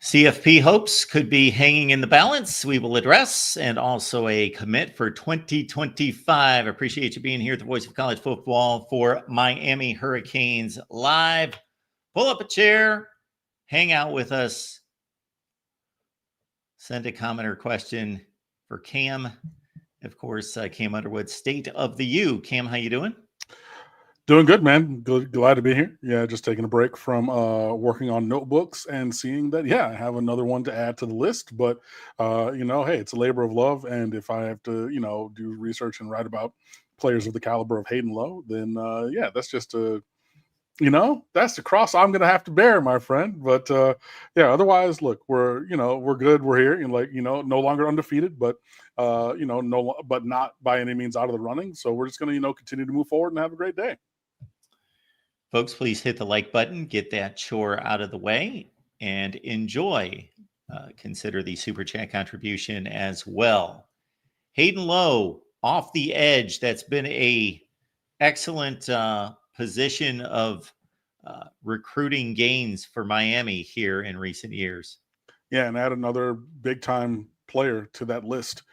CFP hopes could be hanging in the balance. We will address, and also a commit for 2025. Appreciate you being here at the Voice of College Football for Miami Hurricanes Live. Pull up a chair, hang out with us, send a comment or question for Cam. Of course, Cam Underwood, State of the U. Cam, how you doing? Doing good, man. Glad to be here. Yeah, just taking a break from working on notebooks and seeing that, I have another one to add to the list. But, hey, it's a labor of love. And if I have to, do research and write about players of the caliber of Hayden Lowe, then, that's just that's the cross I'm going to have to bear, my friend. But, otherwise, look, we're good. We're here and no longer undefeated, but, but not by any means out of the running. So we're just going to, continue to move forward and have a great day. Folks, please hit the like button, get that chore out of the way, and enjoy. Consider the Super Chat contribution as well. Hayden Lowe, off the edge. That's been a excellent position of recruiting gains for Miami here in recent years. Yeah, and add another big-time player to that list.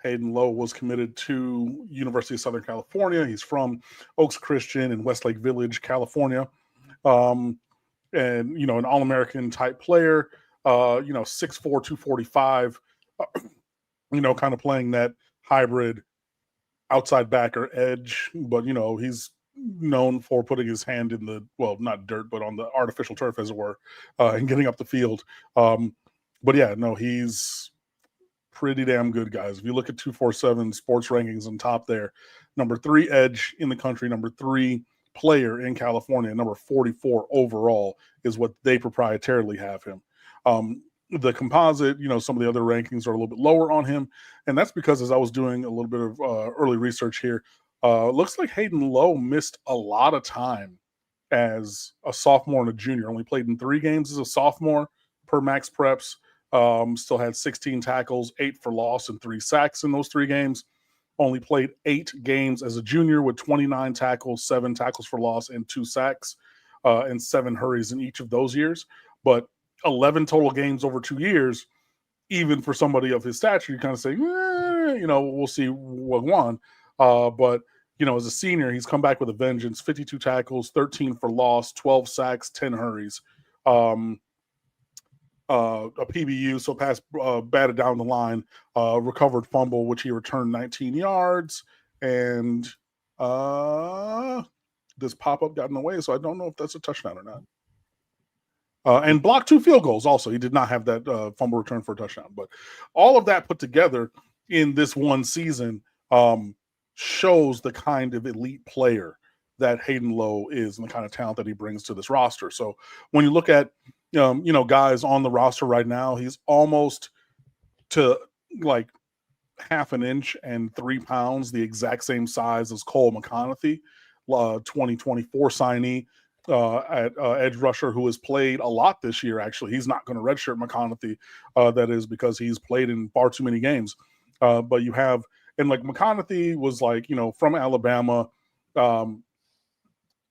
Hayden Lowe was committed to University of Southern California. He's from Oaks Christian in Westlake Village, California. And, an All-American type player, 6'4", 245, kind of playing that hybrid outside backer edge. But, he's known for putting his hand in the, not dirt, but on the artificial turf, as it were, and getting up the field. He's pretty damn good, guys. If you look at 247 sports rankings on top there, number 3 edge in the country, number 3 player in California, number 44 overall is what they proprietarily have him. The composite, some of the other rankings are a little bit lower on him, and that's because as I was doing a little bit of early research here, looks like Hayden Lowe missed a lot of time as a sophomore and a junior. Only played in 3 games as a sophomore per Max Preps. Still had 16 tackles, 8 for loss, and 3 sacks in those 3 games. Only played 8 games as a junior with 29 tackles, 7 tackles for loss, and 2 sacks, and 7 hurries in each of those years. But 11 total games over 2 years, even for somebody of his stature, you kind of say, we'll see what won. But as a senior, he's come back with a vengeance, 52 tackles, 13 for loss, 12 sacks, 10 hurries. A PBU, so pass batted down the line, recovered fumble, which he returned 19 yards, and this pop-up got in the way, so I don't know if that's a touchdown or not. And blocked 2 field goals also. He did not have that fumble return for a touchdown. But all of that put together in this one season shows the kind of elite player that Hayden Lowe is and the kind of talent that he brings to this roster. So when you look at guys on the roster right now, he's almost to like half an inch and 3 pounds, the exact same size as Cole McConaughey, 2024 signee at edge rusher, who has played a lot this year. Actually, he's not going to redshirt McConaughey. That is because he's played in far too many games. But you have, and like McConaughey was from Alabama,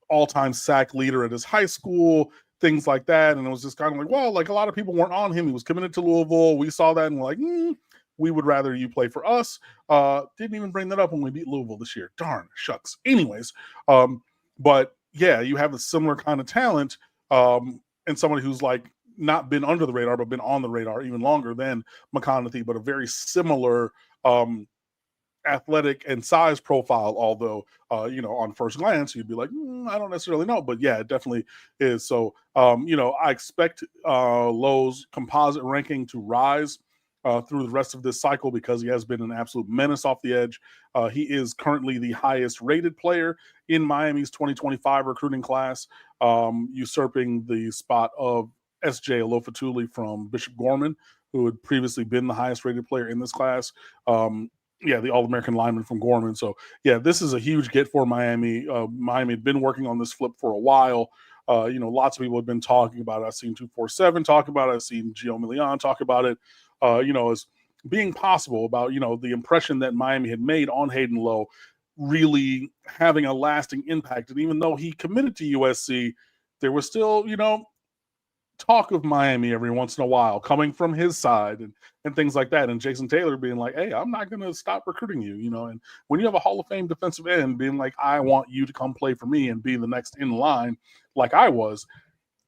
all-time sack leader at his high school, things like that. And it was just kind of like, a lot of people weren't on him. He was committed to Louisville. We saw that and we're like, we would rather you play for us. Didn't even bring that up when we beat Louisville this year. Darn, shucks. Anyways, but yeah, you have a similar kind of talent and somebody who's not been under the radar, but been on the radar even longer than McConaughey, but a very similar athletic and size profile, although on first glance you'd be like, I don't necessarily know, but yeah, it definitely is. So I expect Lowe's composite ranking to rise through the rest of this cycle because he has been an absolute menace off the edge. He is currently the highest rated player in Miami's 2025 recruiting class, usurping the spot of SJ Alofatuli from Bishop Gorman, who had previously been the highest rated player in this class. The All-American lineman from Gorman. So, this is a huge get for Miami. Miami had been working on this flip for a while. Lots of people have been talking about it. I've seen 247 talk about it. I've seen Gio Milian talk about it, as being possible about, the impression that Miami had made on Hayden Lowe really having a lasting impact. And even though he committed to USC, there was still, talk of Miami every once in a while coming from his side and things like that. And Jason Taylor being like, hey, I'm not going to stop recruiting you, and when you have a Hall of Fame defensive end being like, I want you to come play for me and be the next in line like I was,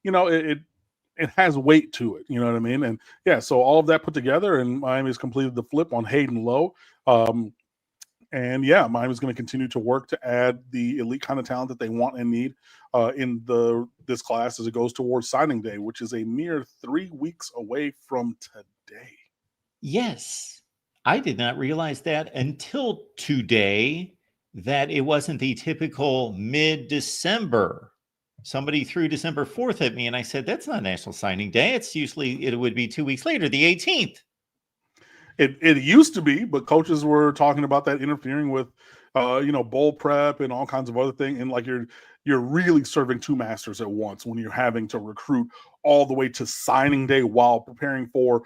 it has weight to it. You know what I mean? And yeah, so all of that put together, and Miami's completed the flip on Hayden Lowe. And yeah, Miami's going to continue to work to add the elite kind of talent that they want and need in this class as it goes towards signing day, which is a mere 3 weeks away from today. Yes, I did not realize that until today, that it wasn't the typical mid-December. Somebody threw December 4th at me, and I said, that's not National Signing Day. It would be 2 weeks later, the 18th. It used to be, but coaches were talking about that interfering with, bowl prep and all kinds of other things. And like you're really serving two masters at once when you're having to recruit all the way to signing day while preparing for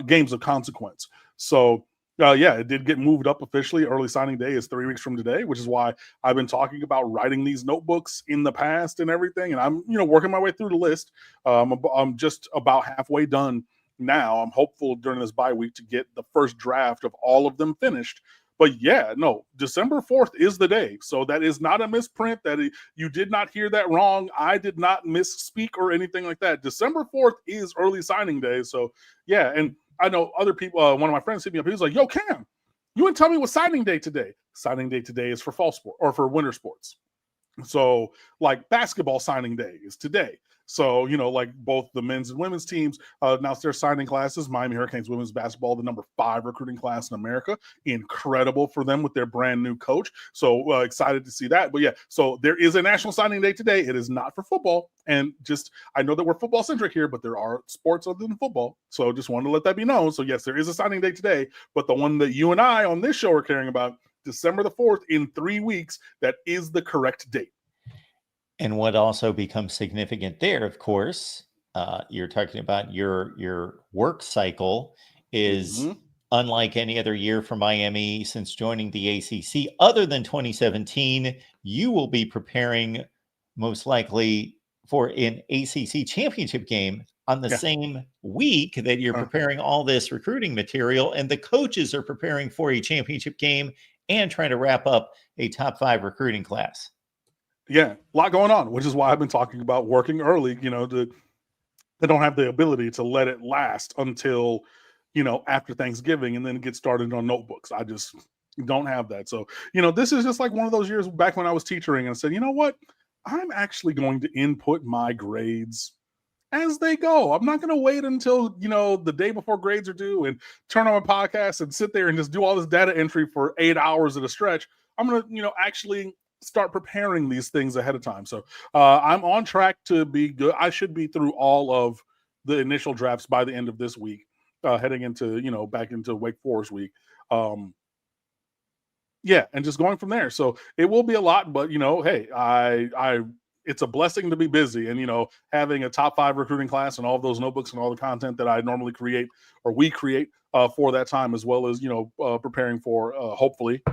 games of consequence. So yeah, it did get moved up officially. Early signing day is 3 weeks from today, which is why I've been talking about writing these notebooks in the past and everything. And I'm, working my way through the list. I'm just about halfway done now. I'm hopeful during this bye week to get the first draft of all of them finished. But yeah, no, December 4th is the day. So that is not a misprint. You did not hear that wrong. I did not misspeak or anything like that. December 4th is early signing day. So yeah, and I know other people, one of my friends hit me up. He was like, yo, Cam, you wouldn't tell me what signing day today. Signing day today is for fall sport or for winter sports. So like basketball signing day is today. So, like both the men's and women's teams announced their signing classes. Miami Hurricanes women's basketball, the number 5 recruiting class in America. Incredible for them with their brand new coach. So excited to see that. But yeah, so there is a national signing day today. It is not for football. And I know that we're football centric here, but there are sports other than football. So just wanted to let that be known. So yes, there is a signing day today, but the one that you and I on this show are caring about, December the 4th in 3 weeks, that is the correct date. And what also becomes significant there, of course, you're talking about your work cycle is unlike any other year for Miami since joining the ACC, other than 2017. You will be preparing most likely for an ACC championship game on the same week that you're preparing all this recruiting material, and the coaches are preparing for a championship game and trying to wrap up a top 5 recruiting class. Yeah, a lot going on, which is why I've been talking about working early, they don't have the ability to let it last until, after Thanksgiving and then get started on notebooks. I just don't have that. So, this is just like one of those years back when I was teaching and I said, you know what? I'm actually going to input my grades as they go. I'm not going to wait until, the day before grades are due and turn on my podcast and sit there and just do all this data entry for 8 hours at a stretch. I'm going to, actually start preparing these things ahead of time. So I'm on track to be good. I should be through all of the initial drafts by the end of this week, heading into, back into Wake Forest week. Yeah, and just going from there. So it will be a lot, but hey, it's a blessing to be busy and, having a top 5 recruiting class and all of those notebooks and all the content that I normally create or we create for that time, as well as, preparing for hopefully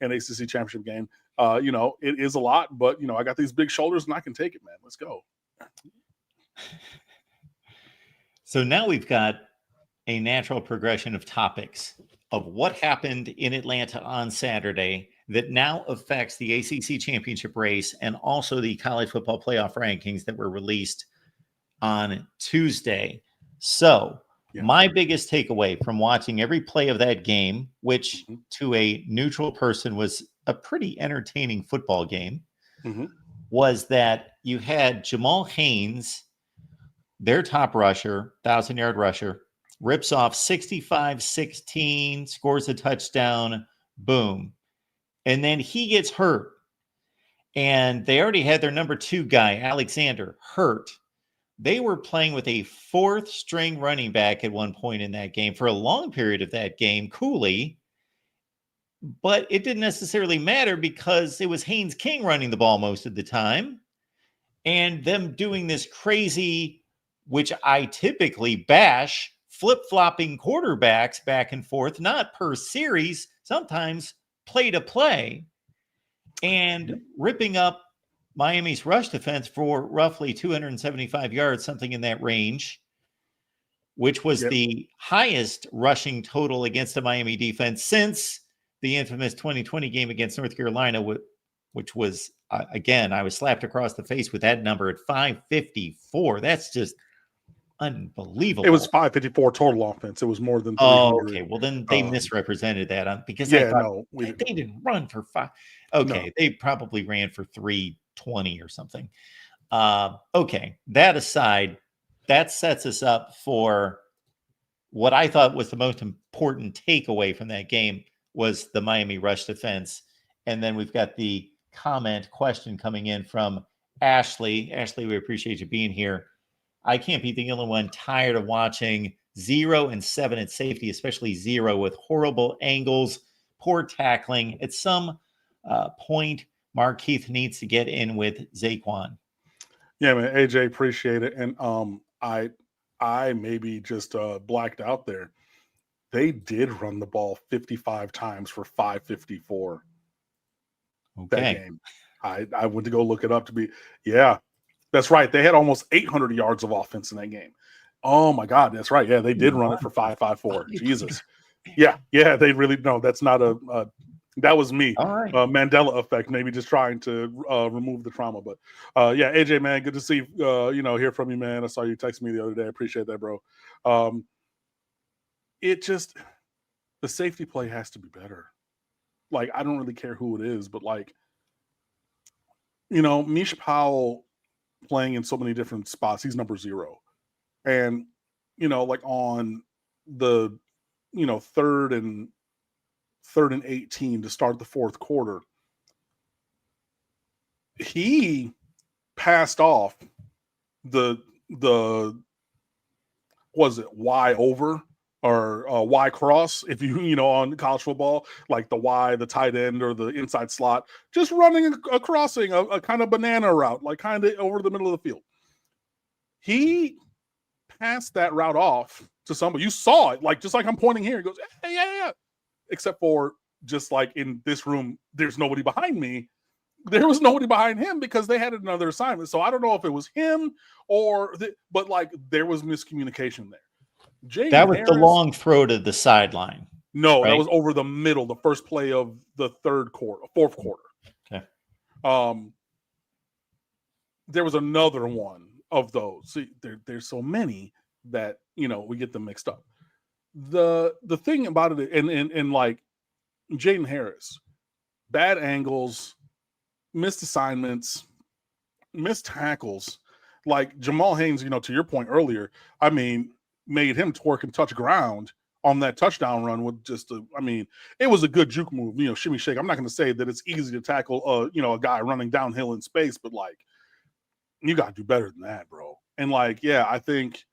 an ACC championship game. It is a lot, but I got these big shoulders and I can take it, man. Let's go. So now we've got a natural progression of topics of what happened in Atlanta on Saturday that now affects the ACC championship race and also the college football playoff rankings that were released on Tuesday. So my biggest takeaway from watching every play of that game, which to a neutral person was a pretty entertaining football game, was that you had Jamal Haynes, their top rusher, 1,000-yard rusher, rips off 65-16, scores a touchdown, boom. And then he gets hurt. And they already had their number 2 guy, Alexander, hurt. They were playing with a 4th-string running back at one point in that game for a long period of that game, Cooley. But it didn't necessarily matter because it was Haynes King running the ball most of the time. And them doing this crazy, which I typically bash, flip-flopping quarterbacks back and forth, not per series, sometimes play to play, and ripping up Miami's rush defense for roughly 275 yards, something in that range. which was Yep. the highest rushing total against the Miami defense since the infamous 2020 game against North Carolina, which was, again, I was slapped across the face with that number at 554. That's just unbelievable. It was 554 total offense. It was more than 300. Oh, okay. Well, then they misrepresented that because I thought they didn't run for 5. Okay, no. They probably ran for 320 or something. Okay, that aside, that sets us up for what I thought was the most important takeaway from that game was the Miami rush defense. And then we've got the question coming in from Ashley. Ashley, we appreciate you being here. I can't be the only one tired of watching 0 and 7 at safety, especially 0 with horrible angles, poor tackling. At some point, Markeith needs to get in with Zaquan. Yeah, man, AJ, appreciate it. And I maybe just blacked out there. They did run the ball 55 times for 554. Okay. That game. I went to go look it up to be, yeah, that's right. They had almost 800 yards of offense in that game. Oh my God, that's right. Yeah, they did run it for 554. Jesus. Yeah, they really, no, that's not that was me. All right. Mandela effect, maybe just trying to remove the trauma. But yeah, AJ, man, good to see hear from you, man. I saw you text me the other day. I appreciate that, bro. It just, the safety play has to be better. Like, I don't really care who it is, but like, Mish Powell playing in so many different spots, he's number 0. And, like on the, third and 18 to start the fourth quarter, he passed off the was it Y over or Y cross, if you on college football, like the Y, the tight end or the inside slot, just running a crossing, a kind of banana route, like kind of over the middle of the field. He passed that route off to somebody. You saw it, like just like I'm pointing here. He goes, hey, yeah. Except for just like in this room, there's nobody behind me. There was nobody behind him because they had another assignment. So I don't know if it was him but like there was miscommunication there. That was the long throw to the sideline. No, right? That was over the middle, the first play of the fourth quarter. Okay. There was another one of those. See, there's so many that we get them mixed up. The thing about it, and like Jaden Harris, bad angles, missed assignments, missed tackles. Like Jamal Haynes, to your point earlier, I mean, made him twerk and touch ground on that touchdown run with just it was a good juke move, shimmy shake. I'm not going to say that it's easy to tackle a guy running downhill in space, but like you got to do better than that, bro. And like, yeah, I think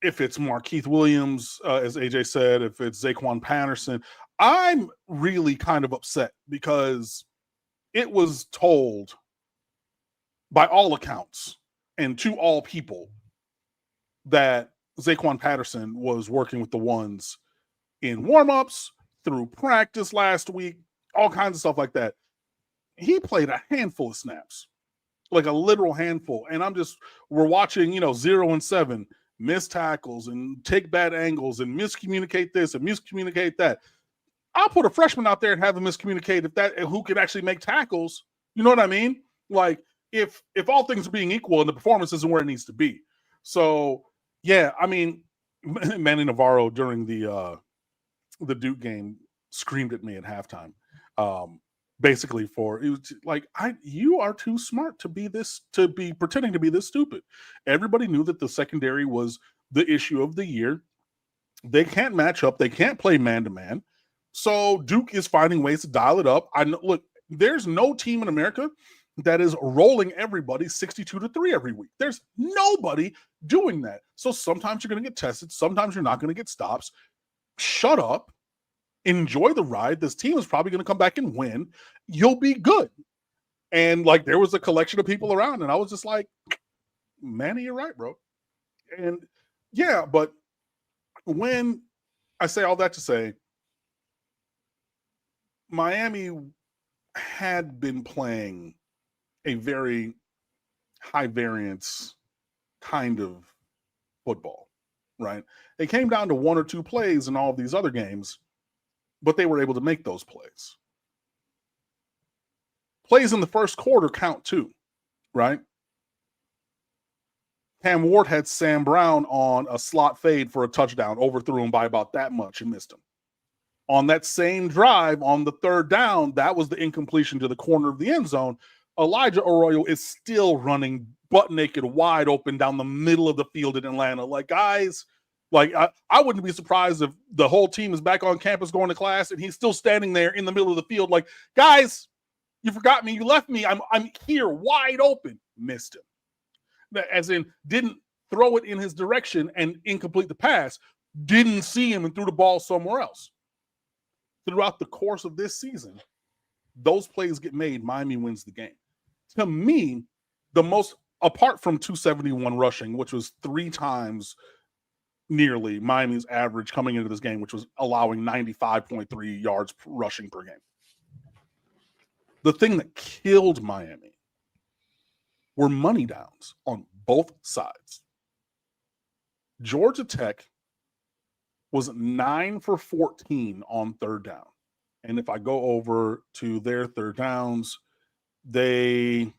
if it's Markeith Williams, as AJ said, if it's Zaquan Patterson, I'm really kind of upset because it was told by all accounts and to all people that Zaquan Patterson was working with the ones in warmups, through practice last week, all kinds of stuff like that. He played a handful of snaps, like a literal handful. And we're watching, 0 and 7, miss tackles and take bad angles and miscommunicate this and miscommunicate that. I'll put a freshman out there and have him miscommunicate who can actually make tackles. You know what I mean? Like if all things are being equal and the performance isn't where it needs to be. So yeah, I mean, Manny Navarro during the Duke game screamed at me at halftime. Basically it was like, you are too smart to be pretending to be this stupid. Everybody knew that the secondary was the issue of the year. They can't match up. They can't play man-to-man. So Duke is finding ways to dial it up. Look, there's no team in America that is rolling everybody 62-3 every week. There's nobody doing that. So sometimes you're going to get tested. Sometimes you're not going to get stops. Shut up. Enjoy the ride. This team is probably going to come back and win. You'll be good. And like there was a collection of people around, and I was just like, Manny, you're right, bro. And yeah, but when I say all that to say, Miami had been playing a very high variance kind of football. right? It came down to one or two plays in all of these other games, but they were able to make those plays. Plays in the first quarter count too, right? Cam Ward had Sam Brown on a slot fade for a touchdown, overthrew him by about that much and missed him. On that same drive, on the third down, that was the incompletion to the corner of the end zone. Elijah Arroyo is still running butt naked, wide open down the middle of the field in Atlanta. Like, guys, like I wouldn't be surprised if the whole team is back on campus going to class and he's still standing there in the middle of the field. Like, guys, you forgot me. You left me. I'm here wide open. Missed him. As in, didn't throw it in his direction and incomplete the pass, didn't see him and threw the ball somewhere else. Throughout the course of this season, those plays get made, Miami wins the game. To me, the most, apart from 271 rushing, which was 3 times nearly Miami's average coming into this game, which was allowing 95.3 yards rushing per game. The thing that killed Miami were money downs on both sides. Georgia Tech was 9 for 14 on third down. And if I go over to their third downs, they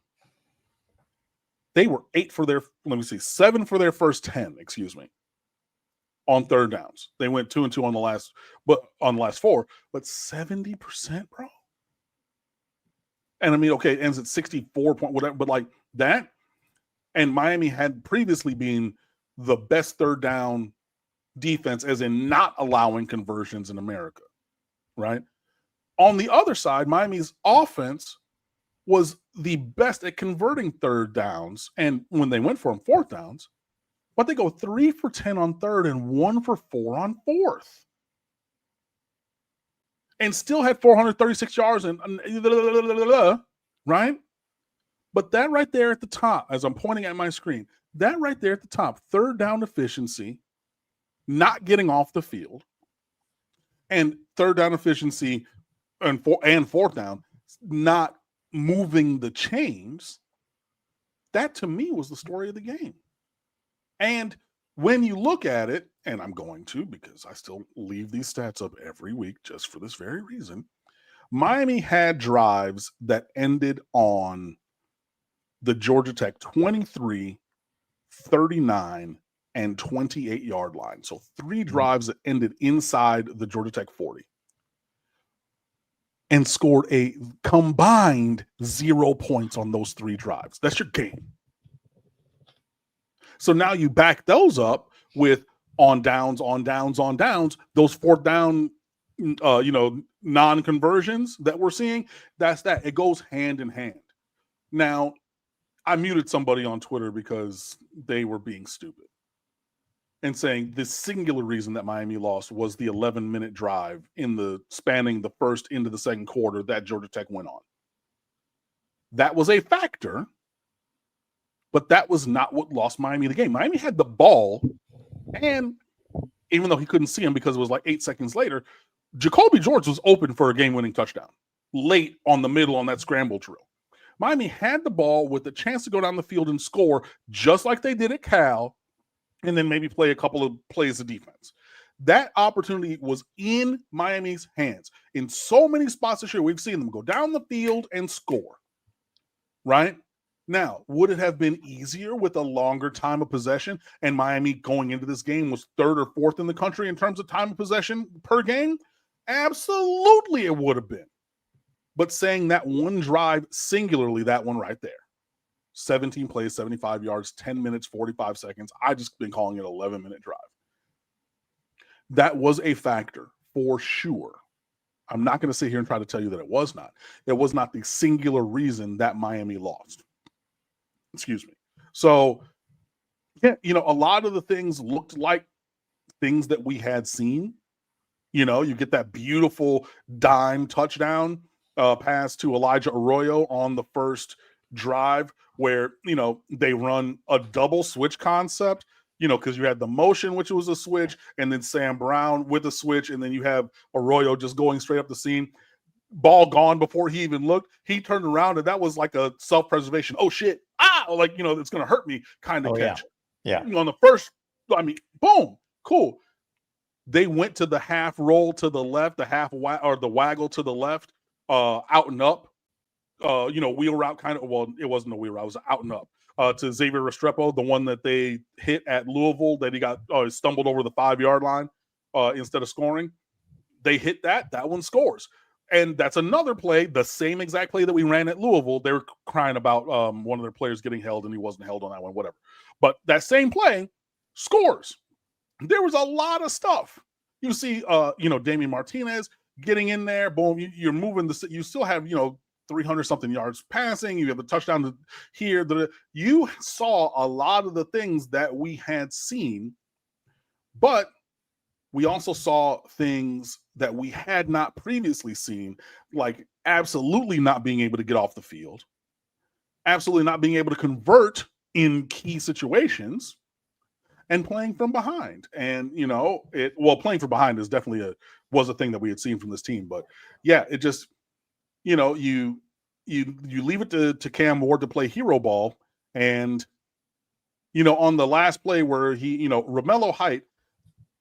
were 7 for their first 10, on third downs. They went 2 and 2 on the last 4, but 70%, bro. And I mean, okay, it ends at 64 point whatever, but like that. And Miami had previously been the best third down defense, as in not allowing conversions in America, right? On the other side, Miami's offense was the best at converting third downs. And when they went for them, fourth downs, but they go 3 for 10 on third and 1 for 4 on fourth. And still had 436 yards and right? But that right there at the top, as I'm pointing at my screen, that right there at the top, third down efficiency, not getting off the field, and third down efficiency and fourth down, not moving the chains, that to me was the story of the game. And when you look at it, and I'm going to because I still leave these stats up every week just for this very reason, Miami had drives that ended on the Georgia Tech 23, 39, and 28-yard line. So 3 drives that ended inside the Georgia Tech 40 and scored a combined 0 points on those 3 drives. That's your game. So now you back those up with on downs, those fourth down, non-conversions that we're seeing. That's that. It goes hand in hand. Now, I muted somebody on Twitter because they were being stupid and saying the singular reason that Miami lost was the 11-minute drive spanning the first into the second quarter that Georgia Tech went on. That was a factor, but that was not what lost Miami the game. Miami had the ball, and even though he couldn't see him because it was like 8 seconds later, Jacoby George was open for a game-winning touchdown late on the middle on that scramble drill. Miami had the ball with a chance to go down the field and score just like they did at Cal, and then maybe play a couple of plays of defense. That opportunity was in Miami's hands. In so many spots this year, we've seen them go down the field and score, right? Now, would it have been easier with a longer time of possession, and Miami going into this game was 3rd or 4th in the country in terms of time of possession per game? Absolutely it would have been. But saying that one drive, singularly that one right there, 17 plays, 75 yards, 10 minutes, 45 seconds. I just been calling it an 11-minute drive. That was a factor for sure. I'm not going to sit here and try to tell you that it was not. It was not the singular reason that Miami lost. Excuse me. So, yeah, a lot of the things looked like things that we had seen. You get that beautiful dime touchdown pass to Elijah Arroyo on the first drive where, they run a double switch concept, because you had the motion, which was a switch, and then Sam Brown with a switch, and then you have Arroyo just going straight up the seam. Ball gone before he even looked. He turned around, and that was like a self-preservation. Oh, shit. It's going to hurt me kind of catch. Yeah. On the first, boom. Cool. They went to the half roll to the left, the waggle to the left, out and up, wheel route kind of. Well, it wasn't a wheel route; it was out and up to Xavier Restrepo, the one that they hit at Louisville that he got stumbled over the 5-yard line instead of scoring. They hit that. That one scores. And that's another play, the same exact play that we ran at Louisville. They were crying about one of their players getting held, and he wasn't held on that one, whatever. But that same play scores. There was a lot of stuff. You see, Damian Martinez getting in there. Boom, you're moving. You still have, 300-something yards passing. You have a touchdown here. You saw a lot of the things that we had seen, but we also saw things that we had not previously seen, like absolutely not being able to get off the field, absolutely not being able to convert in key situations, and playing from behind. And, playing from behind is definitely was a thing that we had seen from this team. But yeah, it just, you leave it to Cam Ward to play hero ball. And, on the last play where he, Romello Height,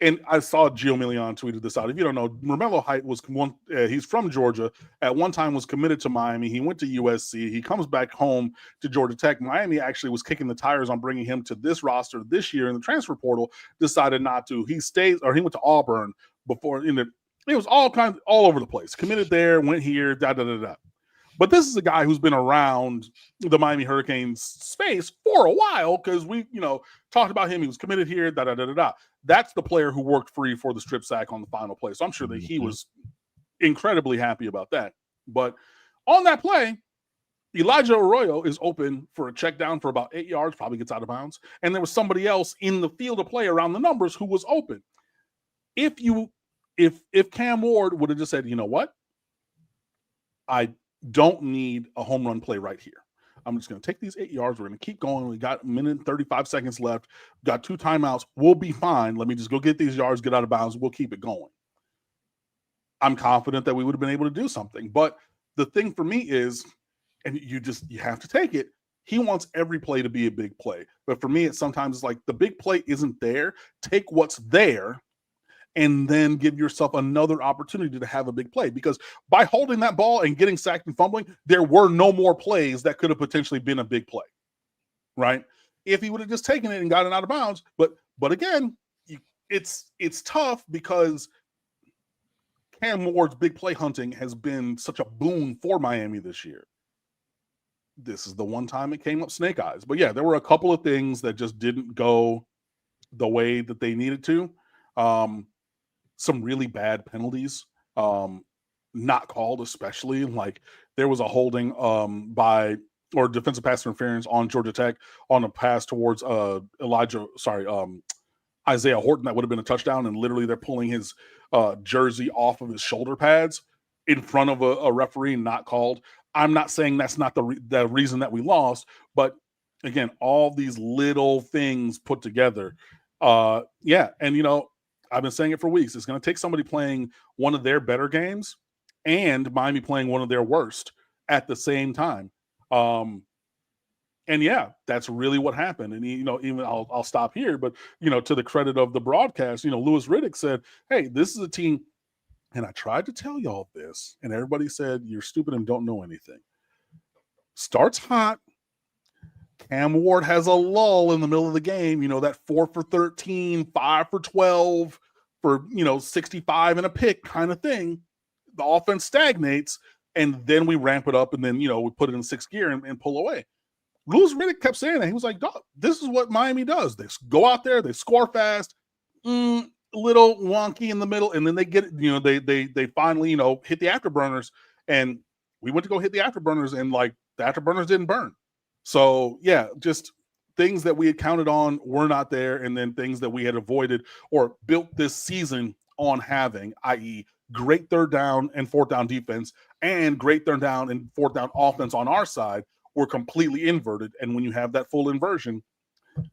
and I saw Gio Milian tweeted this out. If you don't know, Romello Height was he's from Georgia. At one time was committed to Miami. He went to USC. He comes back home to Georgia Tech. Miami actually was kicking the tires on bringing him to this roster this year in the transfer portal. Decided not to. He went to Auburn before. It was all over the place. Committed there, went here, da. But this is a guy who's been around the Miami Hurricanes space for a while because we, talked about him. He was committed here, da. That's the player who worked free for the strip sack on the final play. So I'm sure that he was incredibly happy about that. But on that play, Elijah Arroyo is open for a check down for about 8 yards, probably gets out of bounds. And there was somebody else in the field of play around the numbers who was open. If Cam Ward would have just said, you know what? I don't need a home run play right here. I'm just going to take these 8 yards. We're going to keep going. We got 1 minute and 35 seconds left. Got 2 timeouts. We'll be fine. Let me just go get these yards, get out of bounds. We'll keep it going. I'm confident that we would have been able to do something. But the thing for me is, and you have to take it, he wants every play to be a big play. But for me, it's sometimes like the big play isn't there. Take what's there and then give yourself another opportunity to have a big play. Because by holding that ball and getting sacked and fumbling, there were no more plays that could have potentially been a big play, right? If he would have just taken it and gotten out of bounds. But again, it's tough because Cam Ward's big play hunting has been such a boon for Miami this year. This is the one time it came up snake eyes. But yeah, there were a couple of things that just didn't go the way that they needed to. Some really bad penalties, not called, especially like there was a holding or defensive pass interference on Georgia Tech on a pass towards Isaiah Horton that would have been a touchdown, and literally they're pulling his jersey off of his shoulder pads in front of a referee, not called. I'm not saying that's not the reason that we lost, but again, all these little things put together, and I've been saying it for weeks. It's going to take somebody playing one of their better games and Miami playing one of their worst at the same time. And yeah, that's really what happened. And, even I'll stop here, but, to the credit of the broadcast, Louis Riddick said, hey, this is a team. And I tried to tell y'all this, and everybody said, you're stupid and don't know anything. Starts hot. Cam Ward has a lull in the middle of the game, that 4 for 13, 5 for 12 for, 65 and a pick kind of thing. The offense stagnates, and then we ramp it up, and then, we put it in 6th gear and pull away. Louis Riddick kept saying that. He was like, dog, this is what Miami does. They go out there, they score fast, little wonky in the middle, and then they get it, they finally, hit the afterburners, and we went to go hit the afterburners, and like the afterburners didn't burn. So, yeah, just things that we had counted on were not there, and then things that we had avoided or built this season on having, i.e. great 3rd down and 4th down defense and great 3rd down and 4th down offense on our side, were completely inverted. And when you have that full inversion,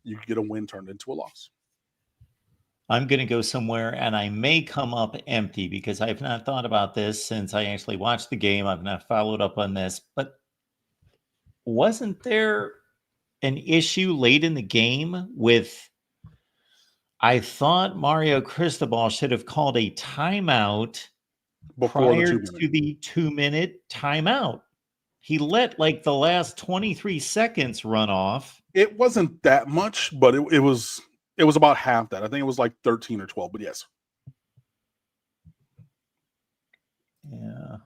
you get a win turned into a loss. I'm going to go somewhere, and I may come up empty because I've not thought about this since I actually watched the game. I've not followed up on this, but wasn't there an issue late in the game with I thought Mario Cristobal should have called a timeout before the prior 2 minute. to the 2-minute timeout. He let like the last 23 seconds run off. It wasn't that much, but it was about half that. I think it was like 13 or 12, but yes. Yeah.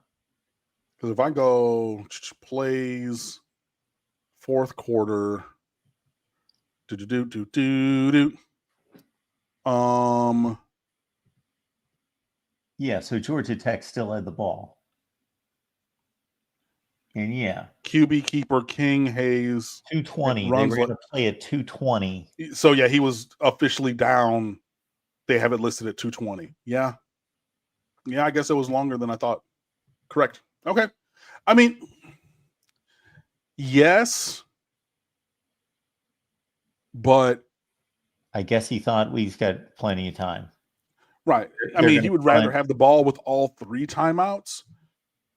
Because if I go plays fourth quarter, Yeah, so Georgia Tech still had the ball. And yeah, QB keeper King Hayes 220. They runs were going to play at 220. so yeah, he was officially down. They have it listed at 220. Yeah. Yeah, I guess it was longer than I thought. Correct. Okay. I mean, yes, but I guess he thought we've got plenty of time. right. I mean, he would rather have the ball with all 3 timeouts.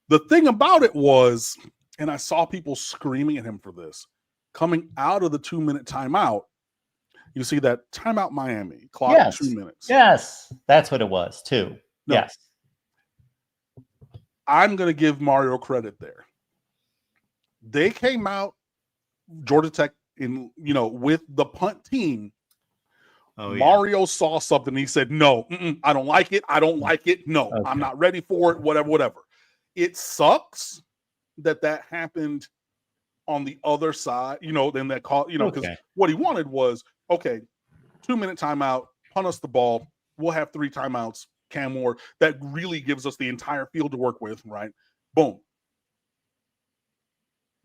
The thing about it was, and I saw people screaming at him for this, coming out of the 2-minute timeout, you see that timeout Miami clock 2 minutes. Yes, that's what it was too. No. Yes. I'm going to give Mario credit there. They came out, Georgia Tech, with the punt team. Mario saw something. He said, no, I don't like it. I don't like it. No, okay. I'm not ready for it. Whatever. It sucks that happened on the other side, then that call, because what he wanted was, okay, 2-minute timeout, punt us the ball. We'll have 3 timeouts, Cam Moore. That really gives us the entire field to work with, right? Boom.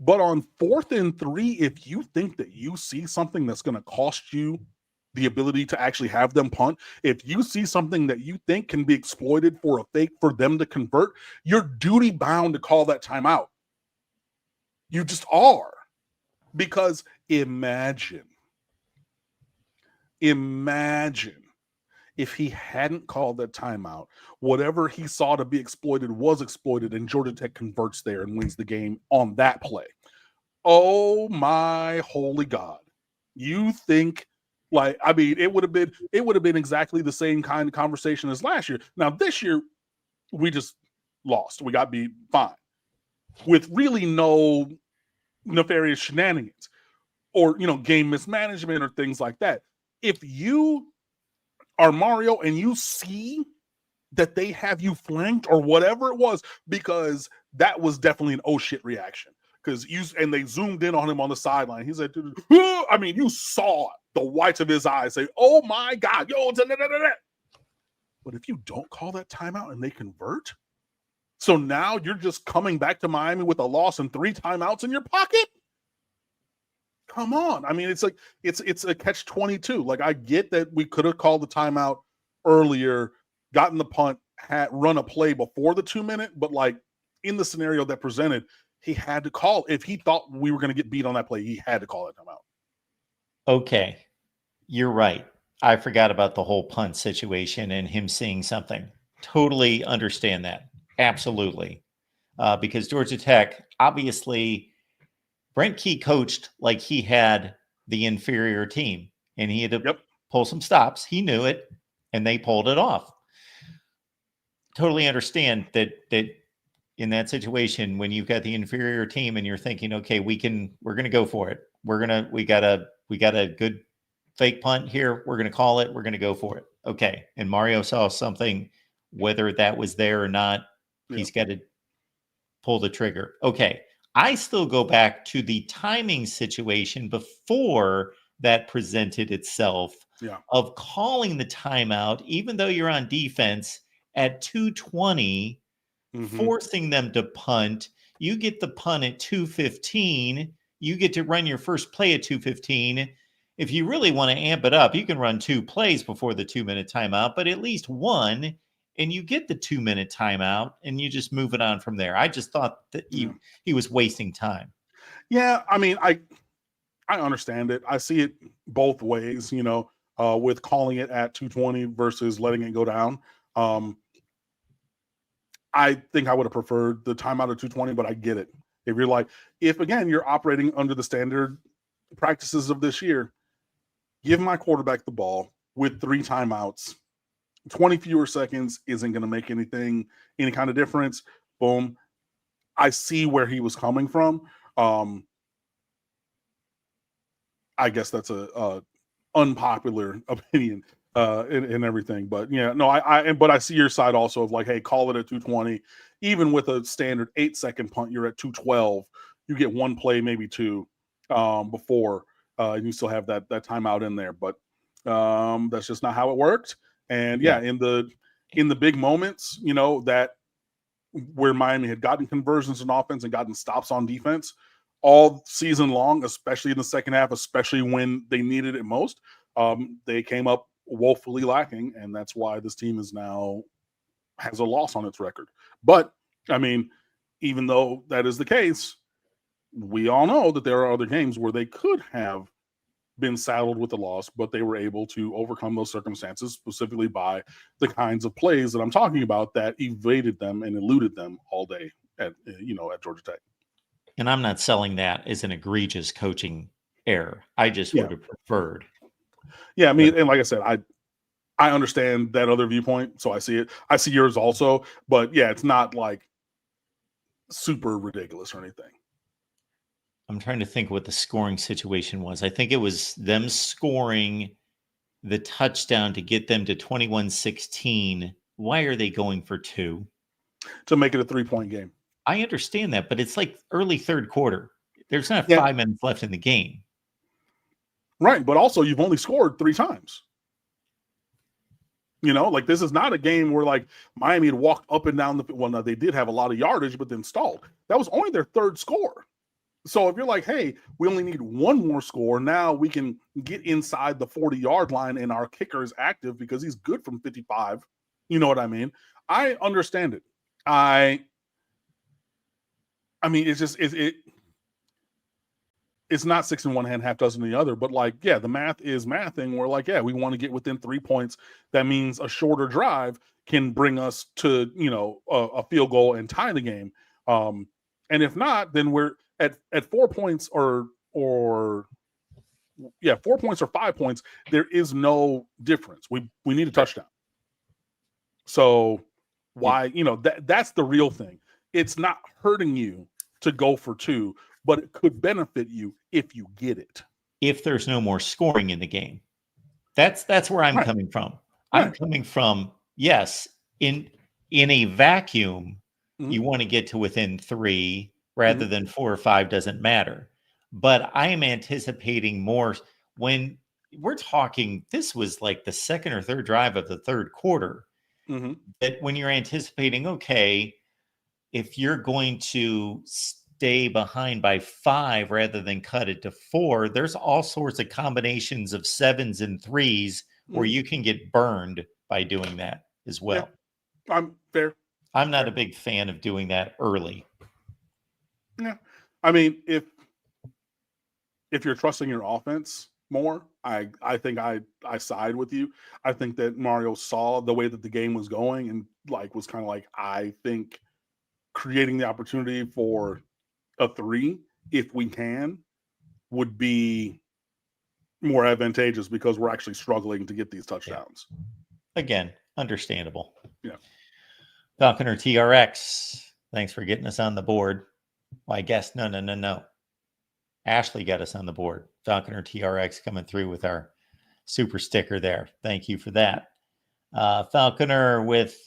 But on 4th and 3, if you think that you see something that's going to cost you the ability to actually have them punt, if you see something that you think can be exploited for a fake for them to convert, you're duty bound to call that timeout. You just are. Because imagine if he hadn't called that timeout, whatever he saw to be exploited was exploited, and Georgia Tech converts there and wins the game on that play. Oh my holy God. You think it would have been exactly the same kind of conversation as last year. Now this year we just lost. We got beat fine. With really no nefarious shenanigans or game mismanagement or things like that. If you are Mario and you see that they have you flanked or whatever it was, because that was definitely an oh shit reaction. Because they zoomed in on him on the sideline. He said, I mean, you saw the whites of his eyes say, oh my God, yo, but if you don't call that timeout and they convert, so now you're just coming back to Miami with a loss and 3 timeouts in your pocket? Come on. I mean, it's like it's a catch-22. Like, I get that we could have called the timeout earlier, gotten the punt, run a play before the 2-minute, but like in the scenario that presented, he had to call. If he thought we were going to get beat on that play, he had to call that timeout. Okay. You're right. I forgot about the whole punt situation and him seeing something. Totally understand that. Absolutely. Because Georgia Tech, obviously, Brent Key coached like he had the inferior team, and he had to pull some stops. He knew it, and they pulled it off. Totally understand that in that situation, when you've got the inferior team and you're thinking, okay, we're going to go for it. We got a good fake punt here. We're going to call it. We're going to go for it. Okay. And Mario saw something, whether that was there or not, he's got to pull the trigger. Okay. I still go back to the timing situation before that presented itself of calling the timeout, even though you're on defense at 2:20, forcing them to punt. You get the punt at 2:15. You get to run your first play at 2:15. If you really want to amp it up, you can run 2 plays before the 2-minute timeout, but at least one, and you get the 2-minute timeout, and you just move it on from there. I just thought that he was wasting time. Yeah, I mean, I understand it. I see it both ways, with calling it at 2:20 versus letting it go down. I think I would have preferred the timeout at 2:20, but I get it. If again, you're operating under the standard practices of this year, give my quarterback the ball, with 3 timeouts. 20 fewer seconds isn't going to make any kind of difference. Boom. I see where he was coming from. I guess that's a unpopular opinion and everything, but yeah, no, but I see your side also of like, hey, call it at 220. Even with a standard 8-second punt, you're at 212. You get one play, maybe two, before and you still have that timeout in there. But that's just not how it worked. And yeah, in the big moments, that where Miami had gotten conversions on offense and gotten stops on defense all season long, especially in the second half, especially when they needed it most, they came up woefully lacking, and that's why this team is now has a loss on its record. But I mean, even though that is the case, we all know that there are other games where they could have been saddled with the loss, but they were able to overcome those circumstances, specifically by the kinds of plays that I'm talking about that evaded them and eluded them all day at Georgia Tech. And I'm not selling that as an egregious coaching error. I just would have preferred. Yeah, I mean, and like I said, I understand that other viewpoint, so I see it. I see yours also, but yeah, it's not like super ridiculous or anything. I'm trying to think what the scoring situation was. I think it was them scoring the touchdown to get them to 21-16. Why are they going for 2? To make it a 3-point game. I understand that, but it's like early third quarter. There's not 5 minutes left in the game. Right, but also you've only scored 3 times. Like this is not a game where like Miami had walked up and down now they did have a lot of yardage, but then stalled. That was only their 3rd score. So if you're like, hey, we only need 1 more score, now we can get inside the 40-yard line and our kicker is active because he's good from 55. You know what I mean? I understand it. I mean, it's just it's not 6 in one hand, half dozen in the other, but like, yeah, the math is mathing. We're like, yeah, we want to get within 3 points. That means a shorter drive can bring us to, a field goal and tie the game. And if not, then we're at 4 points or 4 points or 5 points. There is no difference. We need a touchdown. So why, that's the real thing. It's not hurting you to go for 2, but it could benefit you if you get it. If there's no more scoring in the game. That's where I'm coming from. I'm coming from, yes, in a vacuum, you want to get to within 3 rather than 4 or 5, doesn't matter. But I am anticipating more when we're talking, this was like the 2nd or 3rd drive of the 3rd quarter. That when you're anticipating, okay, if you're going to stay behind by 5 rather than cut it to 4, there's all sorts of combinations of 7s and 3s where you can get burned by doing that as well. Yeah, I'm fair. I'm not a big fan of doing that early. Yeah. I mean, if you're trusting your offense more, I think I side with you. I think that Mario saw the way that the game was going and like was kind of like, I think creating the opportunity for a 3, if we can, would be more advantageous because we're actually struggling to get these touchdowns. Again, understandable. Yeah. Falconer TRX, thanks for getting us on the board. Well, I guess no. Ashley got us on the board. Falconer TRX coming through with our super sticker there. Thank you for that. Falconer with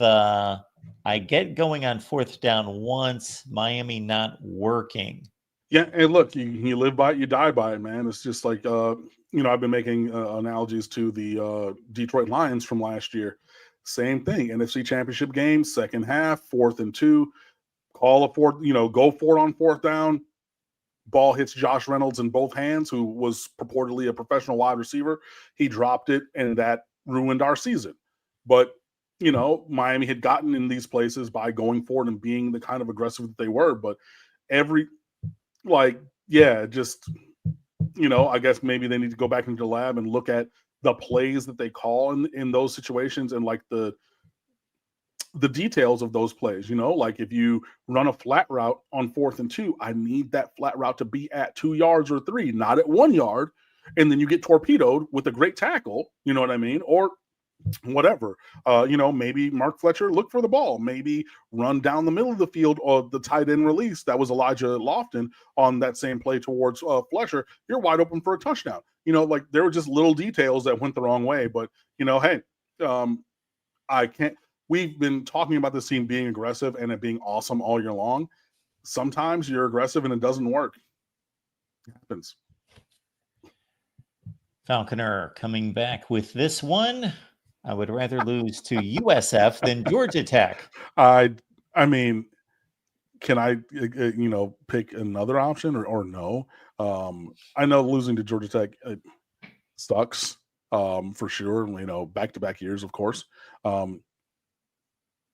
I get going on 4th down once, Miami not working. Yeah, and look, you live by it, you die by it, man. It's just like I've been making analogies to the Detroit Lions from last year. Same thing. NFC Championship game, second half, 4th and 2. Call a 4th, go for it on 4th down. Ball hits Josh Reynolds in both hands, who was purportedly a professional wide receiver. He dropped it, and that ruined our season. But, Miami had gotten in these places by going for it and being the kind of aggressive that they were. But I guess maybe they need to go back into the lab and look at the plays that they call in those situations and like the details of those plays, like if you run a flat route on 4th and 2, I need that flat route to be at 2 yards or 3, not at 1 yard, and then you get torpedoed with a great tackle, you know what I mean? Or whatever. Maybe Mark Fletcher look for the ball, maybe run down the middle of the field, or the tight end release. That was Elijah Lofton on that same play towards Fletcher. You're wide open for a touchdown. Like there were just little details that went the wrong way. But, hey, I can't. We've been talking about this team being aggressive and it being awesome all year long. Sometimes you're aggressive and it doesn't work. It happens. Falconer coming back with this one. I would rather lose to USF than Georgia Tech. I mean, can I, pick another option or no? I know losing to Georgia Tech sucks for sure. Back-to-back years, of course.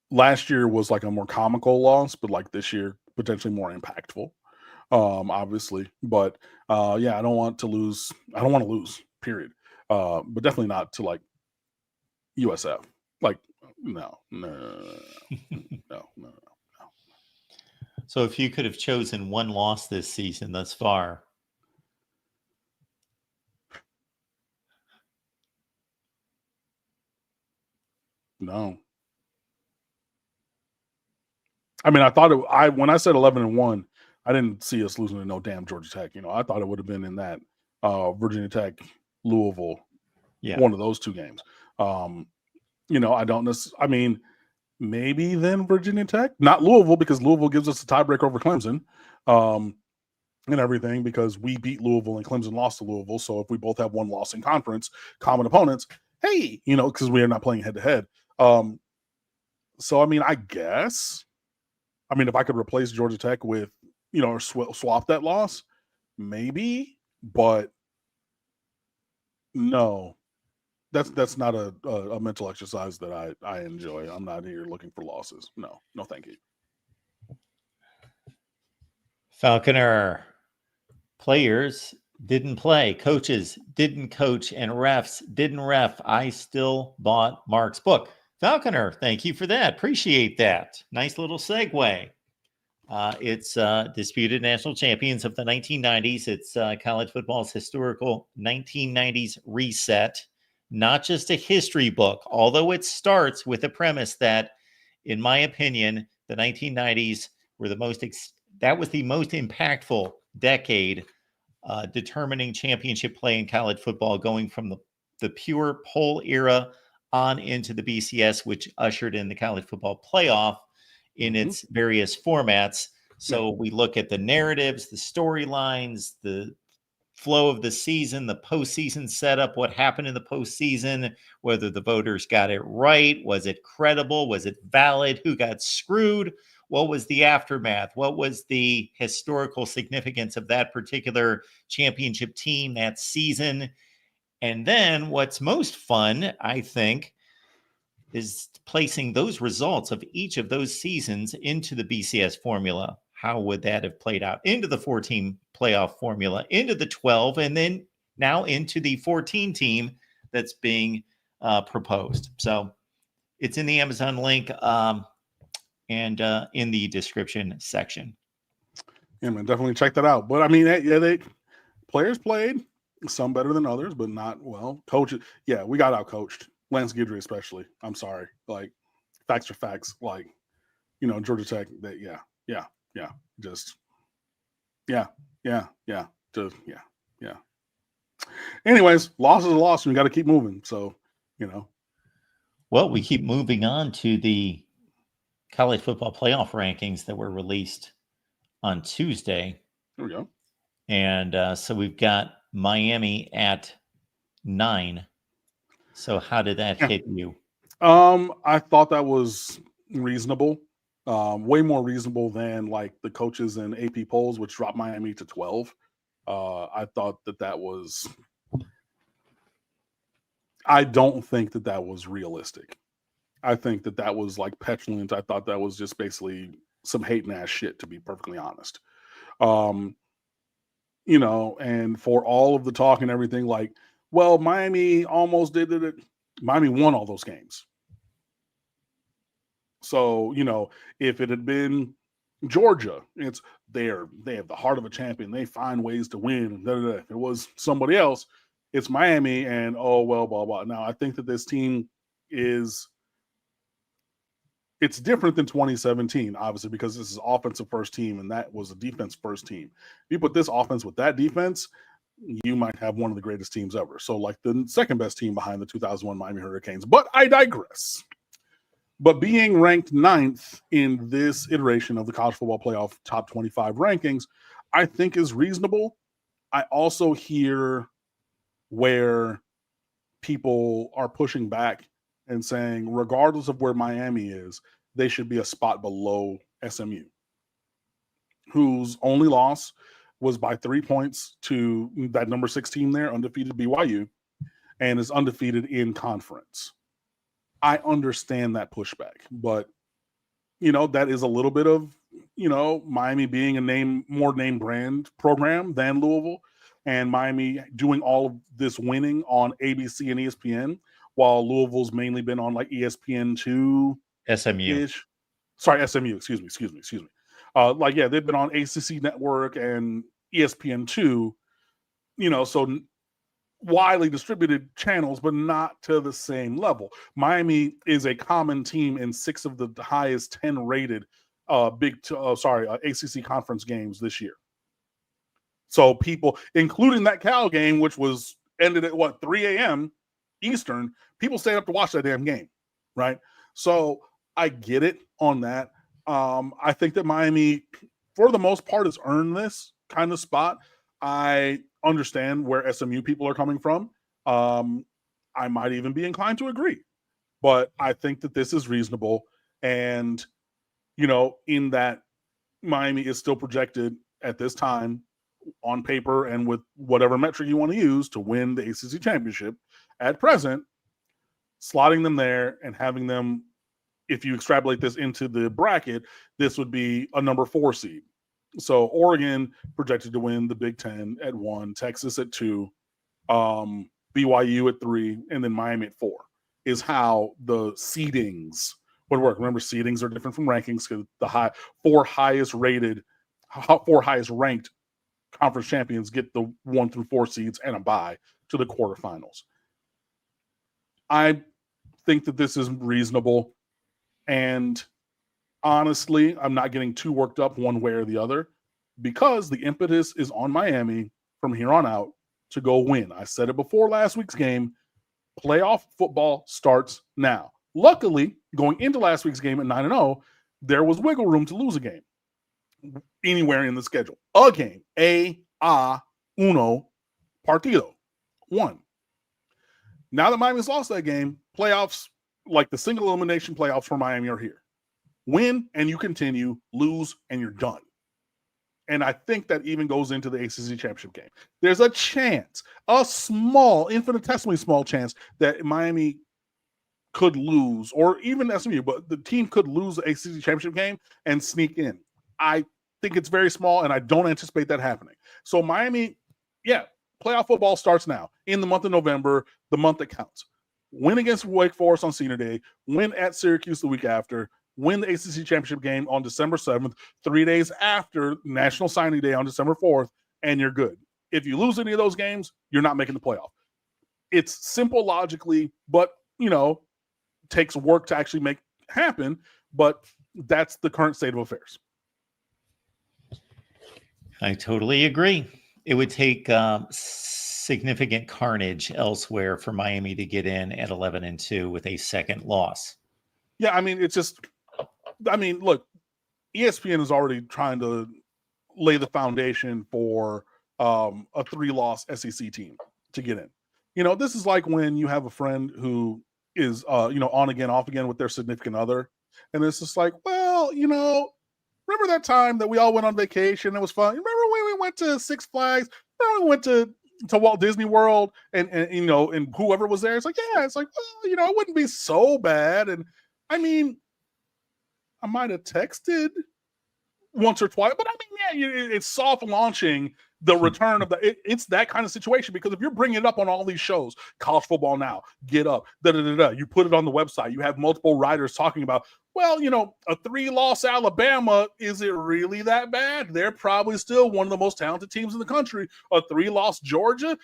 Last year was like a more comical loss, but like this year, potentially more impactful, obviously. But I don't want to lose. I don't want to lose, period. But definitely not to like USF. Like, no. So if you could have chosen one loss this season thus far, no. I mean, I thought when I said 11-1, I didn't see us losing to no damn Georgia Tech. I thought it would have been in that Virginia Tech, Louisville, one of those two games. I don't necessarily. I mean, maybe then Virginia Tech, not Louisville, because Louisville gives us a tiebreaker over Clemson, and everything, because we beat Louisville and Clemson lost to Louisville. So if we both have one loss in conference, common opponents, hey, because we are not playing head to head. So I mean, I guess. I mean, if I could replace Georgia Tech with, or swap that loss, maybe, but no, that's not a mental exercise that I enjoy. I'm not here looking for losses. No, thank you. Falconer, players didn't play, coaches didn't coach, and refs didn't ref. I still bought Mark's book. Falconer, thank you for that. Appreciate that. Nice little segue. It's Disputed National Champions of the 1990s. It's college football's historical 1990s reset, not just a history book, although it starts with the premise that, in my opinion, the 1990s were the most impactful decade determining championship play in college football, going from the pure poll era on into the BCS, which ushered in the college football playoff in its various formats. So we look at the narratives, the storylines, the flow of the season, the postseason setup, what happened in the postseason, whether the voters got it right, was it credible, was it valid, who got screwed, what was the aftermath, what was the historical significance of that particular championship team that season. And then what's most fun, I think, is placing those results of each of those seasons into the BCS formula. How would that have played out into the 14 playoff formula, into the 12, and then now into the 14 team that's being proposed? So it's in the Amazon link and in the description section. Yeah, man, definitely check that out. But I mean, they players played, some better than others, but not well. Coaches, we got out coached. Lance Guidry especially. I'm sorry. Like, facts are facts. Like, Georgia Tech, Anyways, loss is a loss, and we got to keep moving. So, Well, we keep moving on to the college football playoff rankings that were released on Tuesday. There we go. And so we've got Miami at 9. So how did that hit you? I thought that was reasonable. Way more reasonable than like the coaches and AP polls, which dropped Miami to 12. I thought that was. I don't think that was realistic. I think that was like petulant. I thought that was just basically some hating ass shit, to be perfectly honest. And for all of the talk and everything, like, well, Miami almost did it. Miami won all those games. So, if it had been Georgia, it's there. They have the heart of a champion. They find ways to win. If it was somebody else, it's Miami, and oh well, blah blah. Now I think that this team is it's different than 2017, obviously, because this is offensive first team and that was a defense first team. If you put this offense with that defense, you might have one of the greatest teams ever. So, like the second best team behind the 2001 Miami Hurricanes. But I digress. But being ranked 9th in this iteration of the college football playoff top 25 rankings, I think is reasonable. I also hear where people are pushing back and saying, regardless of where Miami is, they should be a spot below SMU, whose only loss was by 3 points to that number 6 team there, undefeated BYU, and is undefeated in conference. I understand that pushback, but that is a little bit of Miami being a more name brand program than Louisville, and Miami doing all of this winning on ABC and ESPN, while Louisville's mainly been on like ESPN2 SMU. Sorry, SMU. Excuse me. They've been on ACC Network and ESPN2. So widely distributed channels, but not to the same level. Miami is a common team in 6 of the highest 10 rated ACC conference games this year. So people, including that Cal game, which was ended at 3 a.m. Eastern, people stayed up to watch that damn game, right? So I get it on that. I think that Miami, for the most part, has earned this kind of spot. I understand where SMU people are coming from. I might even be inclined to agree, but I think that this is reasonable. And, in that Miami is still projected at this time on paper and with whatever metric you want to use to win the ACC championship at present, slotting them there and having them, if you extrapolate this into the bracket, this would be a number 4 seed. So Oregon projected to win the Big Ten at 1, Texas at 2, BYU at 3, and then Miami at 4 is how the seedings would work. Remember, seedings are different from rankings because the 4 highest ranked conference champions get the 1 through 4 seeds and a bye to the quarterfinals. I think that this is reasonable, and honestly, I'm not getting too worked up one way or the other because the impetus is on Miami from here on out to go win. I said it before last week's game. Playoff football starts now. Luckily, going into last week's game at 9-0, there was wiggle room to lose a game anywhere in the schedule. A game. Uno partido. 1. Now that Miami's lost that game, playoffs, like the single elimination playoffs for Miami, are here. Win and you continue, lose and you're done. And I think that even goes into the ACC championship game. There's a chance, a small, infinitesimally small chance that Miami could lose, or even SMU, but the team could lose the ACC championship game and sneak in. I think it's very small, and I don't anticipate that happening. So Miami, playoff football starts now in the month of November, the month that counts. Win against Wake Forest on Senior Day, win at Syracuse the week after, win the ACC championship game on December 7th, 3 days after National Signing Day on December 4th, and you're good. If you lose any of those games, you're not making the playoff. It's simple logically, but, takes work to actually make happen, but that's the current state of affairs. I totally agree. It would take significant carnage elsewhere for Miami to get in at 11-2 with a second loss. Yeah, look, ESPN is already trying to lay the foundation for a 3-loss SEC team to get in. This is like when you have a friend who is, on again, off again with their significant other. And it's just like, well, remember that time that we all went on vacation? It was fun. Remember when we went to Six Flags? Remember we went to Walt Disney World and whoever was there? It's like, yeah, it's like, well, it wouldn't be so bad. And I might have texted once or twice, but it's soft launching the return of it's that kind of situation, because if you're bringing it up on all these shows, College Football Now, Get Up, you put it on the website, you have multiple writers talking about, well, a 3-loss Alabama, is it really that bad? They're probably still one of the most talented teams in the country. A 3-loss Georgia,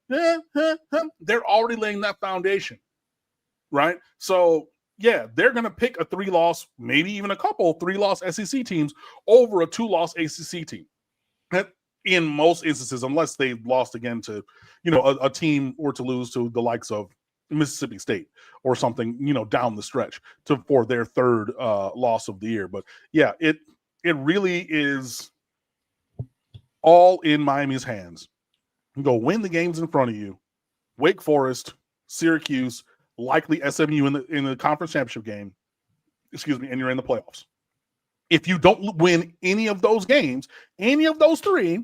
they're already laying that foundation, right? So, yeah, they're going to pick a 3-loss, maybe even a couple 3-loss SEC teams over a 2-loss ACC team. In most instances, unless they lost again to, a team or to lose to the likes of Mississippi State or something, down the stretch for their third loss of the year. But yeah, it really is all in Miami's hands. Go win the games in front of you. Wake Forest, Syracuse, likely SMU in the conference championship game. And you're in the playoffs. If you don't win any of those games, any of those three,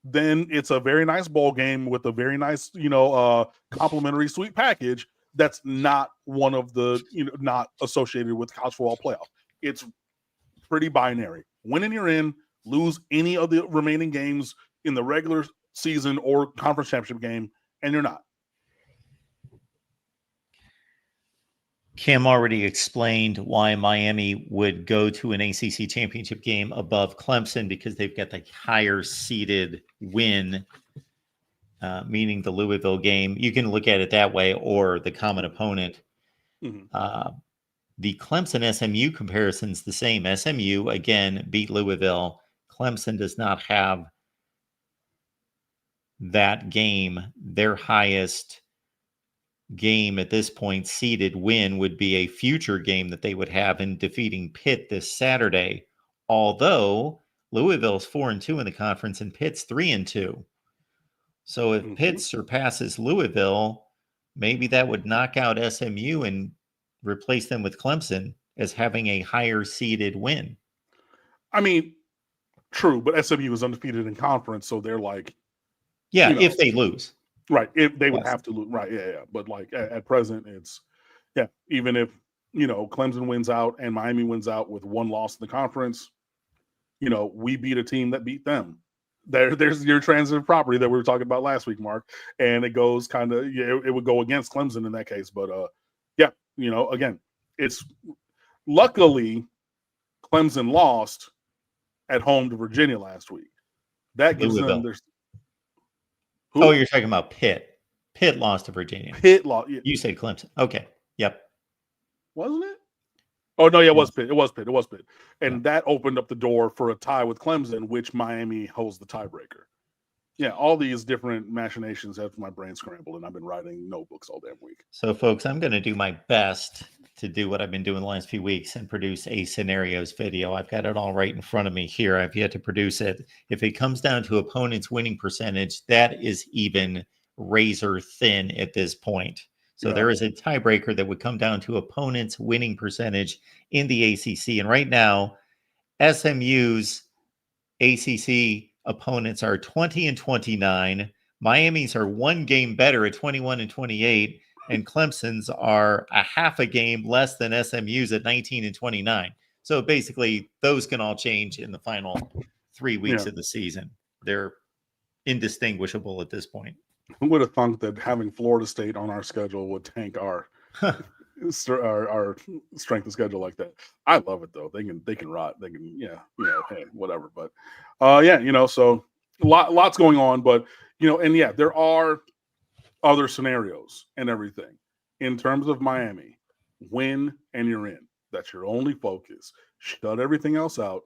then it's a very nice bowl game with a very nice, complimentary sweet package that's not one of the, not associated with college football playoff. It's pretty binary. Win and you're in, lose any of the remaining games in the regular season or conference championship game, and you're not. Cam already explained why Miami would go to an ACC championship game above Clemson, because they've got the higher seeded win, meaning the Louisville game. You can look at it that way, or the common opponent. Mm-hmm. The Clemson SMU comparison is the same. SMU, again, beat Louisville. Clemson does not have that game. Their highest game at this point, seeded win, would be a future game that they would have in defeating Pitt this Saturday. Although Louisville's 4-2 in the conference and Pitt's 3-2. So if Pitt surpasses Louisville, maybe that would knock out SMU and replace them with Clemson as having a higher seeded win. I mean, true, but SMU is undefeated in conference, so they're like, if they lose. Right. If they would have to lose. Right. Yeah. But like at present, it's, even if, Clemson wins out and Miami wins out with one loss in the conference, we beat a team that beat them. There's your transitive property that we were talking about last week, Mark. And it goes kind of, it would go against Clemson in that case. But again, it's luckily Clemson lost at home to Virginia last week. That gives them their. Who? Oh, you're talking about Pitt. Pitt lost to Virginia. Pitt lost. Yeah. You said Clemson. Okay. Yep. Wasn't it? Oh, no, yeah, it was Pitt. It was Pitt. And that opened up the door for a tie with Clemson, which Miami holds the tiebreaker. Yeah, all these different machinations have my brain scrambled, and I've been writing notebooks all damn week. So, folks, I'm going to do my best to do what I've been doing the last few weeks and produce a scenarios video. I've got it all right in front of me here. I've yet to produce it. If it comes down to opponent's winning percentage, that is even razor thin at this point. So there is a tiebreaker that would come down to opponent's winning percentage in the ACC. And right now, SMU's ACC opponents are 20-29. Miami's are one game better at 21-28. And Clemson's are a half a game less than SMU's at 19-29. So basically, those can all change in the final 3 weeks of the season. They're indistinguishable at this point. Who would have thunk that having Florida State on our schedule would tank our strength of schedule like that? I love it though. They can rot. They can hey, whatever. But so lots going on. But there are other scenarios and everything. In terms of Miami, win and you're in. That's your only focus. Shut everything else out.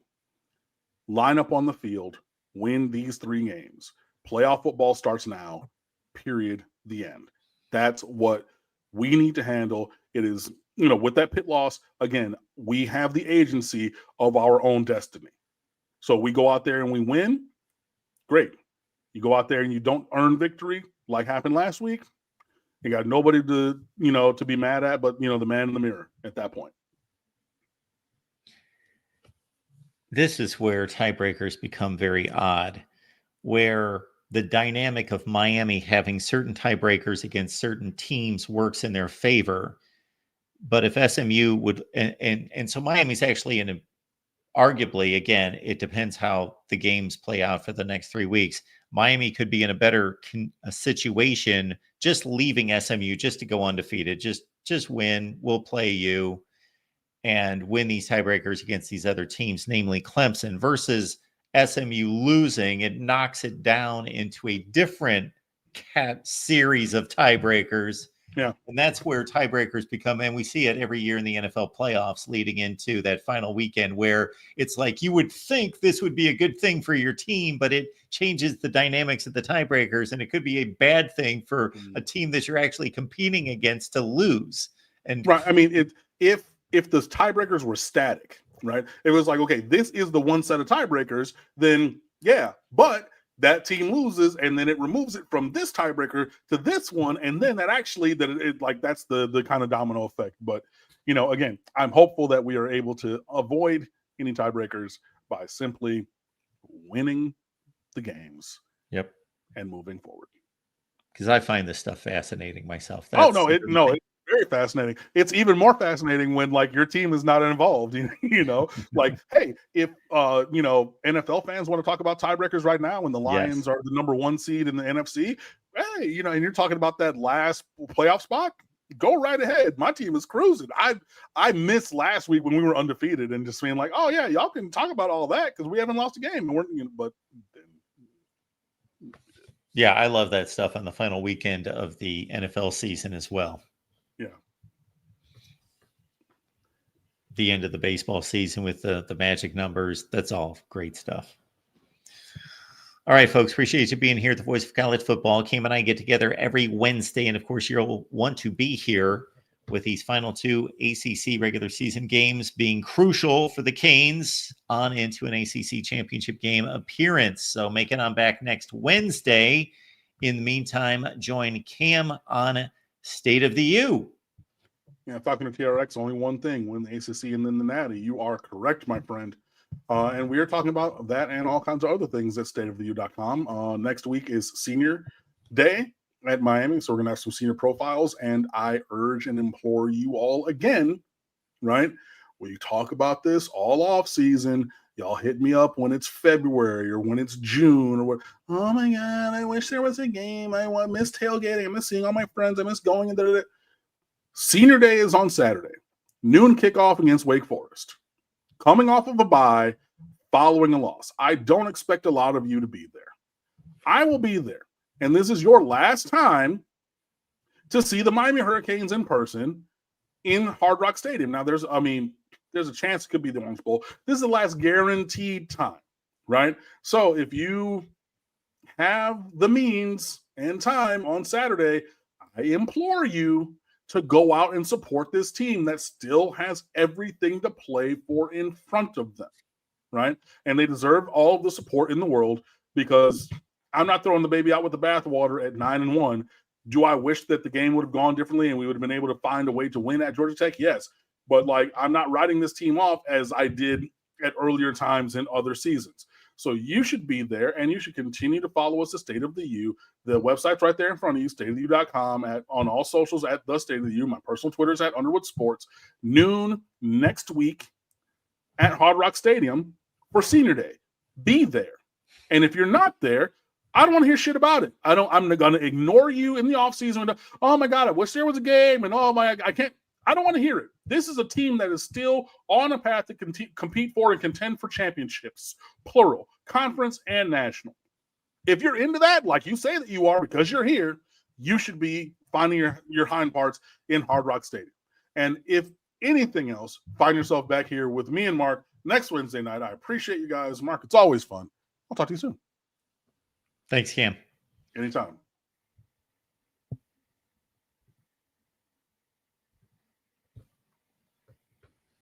Line up on the field. Win these 3 games. Playoff football starts now. Period. The end. That's what we need to handle. It is, with that Pitt loss, again, we have the agency of our own destiny. So we go out there and we win. Great. You go out there and you don't earn victory like happened last week. You got nobody to be mad at, but, the man in the mirror at that point. This is where tiebreakers become very odd, where the dynamic of Miami having certain tiebreakers against certain teams works in their favor. But if SMU would, and so Miami's actually in arguably, again, it depends how the games play out for the next 3 weeks. Miami could be in a better situation just leaving SMU just to go undefeated. Just win. We'll play you. and win these tiebreakers against these other teams, namely Clemson, versus SMU losing. It knocks it down into a different series of tiebreakers. Yeah. And that's where tiebreakers become, and we see it every year in the NFL playoffs leading into that final weekend, where it's like you would think this would be a good thing for your team, but it changes the dynamics of the tiebreakers, and it could be a bad thing for a team that you're actually competing against to lose. And right, I mean, if the tiebreakers were static, right, it was like, okay, this is the one set of tiebreakers, then yeah, but that team loses, and then it removes it from this tiebreaker to this one, and then that actually that's the kind of domino effect. But again, I'm hopeful that we are able to avoid any tiebreakers by simply winning the games. Yep. And moving forward. Because I find this stuff fascinating myself. It's very fascinating. It's even more fascinating when your team is not involved. Like, hey, if NFL fans want to talk about tiebreakers right now, when the Lions are the number 1 seed in the NFC, hey, and you're talking about that last playoff spot, go right ahead. My team is cruising. I missed last week when we were undefeated and just being like, oh yeah, y'all can talk about all that because we haven't lost a game. But yeah, I love that stuff on the final weekend of the NFL season as well. Yeah. The end of the baseball season with the magic numbers. That's all great stuff. All right, folks, appreciate you being here at the Voice of College Football. Cam and I get together every Wednesday, and of course, you'll want to be here with these final 2 ACC regular season games being crucial for the Canes on into an ACC championship game appearance. So make it on back next Wednesday. In the meantime, join Cam on State of the U. Yeah, talking to TRX, only one thing: win the ACC and then the Natty. You are correct, my friend. And we are talking about that and all kinds of other things at stateoftheu.com. Next week is Senior Day at Miami, so we're going to have some senior profiles, and I urge and implore you all again, right? We talk about this all off season. Y'all hit me up when it's February or when it's June or what. Oh my God, I wish there was a game. I miss tailgating. I miss seeing all my friends. I miss going and da-da-da. Senior Day is on Saturday. Noon kickoff against Wake Forest. Coming off of a bye, following a loss. I don't expect a lot of you to be there. I will be there. And this is your last time to see the Miami Hurricanes in person in Hard Rock Stadium. Now, there's a chance it could be the Orange Bowl. This is the last guaranteed time, right? So if you have the means and time on Saturday, I implore you to go out and support this team that still has everything to play for in front of them, right? And they deserve all of the support in the world, because I'm not throwing the baby out with the bathwater at 9-1. Do I wish that the game would have gone differently and we would have been able to find a way to win at Georgia Tech? Yes. But I'm not writing this team off as I did at earlier times in other seasons. So you should be there, and you should continue to follow us at State of the U. The website's right there in front of you, stateoftheu.com, on all socials at The State of the U. My personal Twitter is at Underwood Sports. Noon next week at Hard Rock Stadium for Senior Day. Be there. And if you're not there, I don't want to hear shit about it. I'm going to ignore you in the offseason. Oh my God, I wish there was a game, and I can't. I don't want to hear it. This is a team that is still on a path to compete for and contend for championships, plural, conference and national. If you're into that, like you say that you are because you're here, you should be finding your hind parts in Hard Rock Stadium. And if anything else, find yourself back here with me and Mark next Wednesday night. I appreciate you guys. Mark, it's always fun. I'll talk to you soon. Thanks, Cam. Anytime.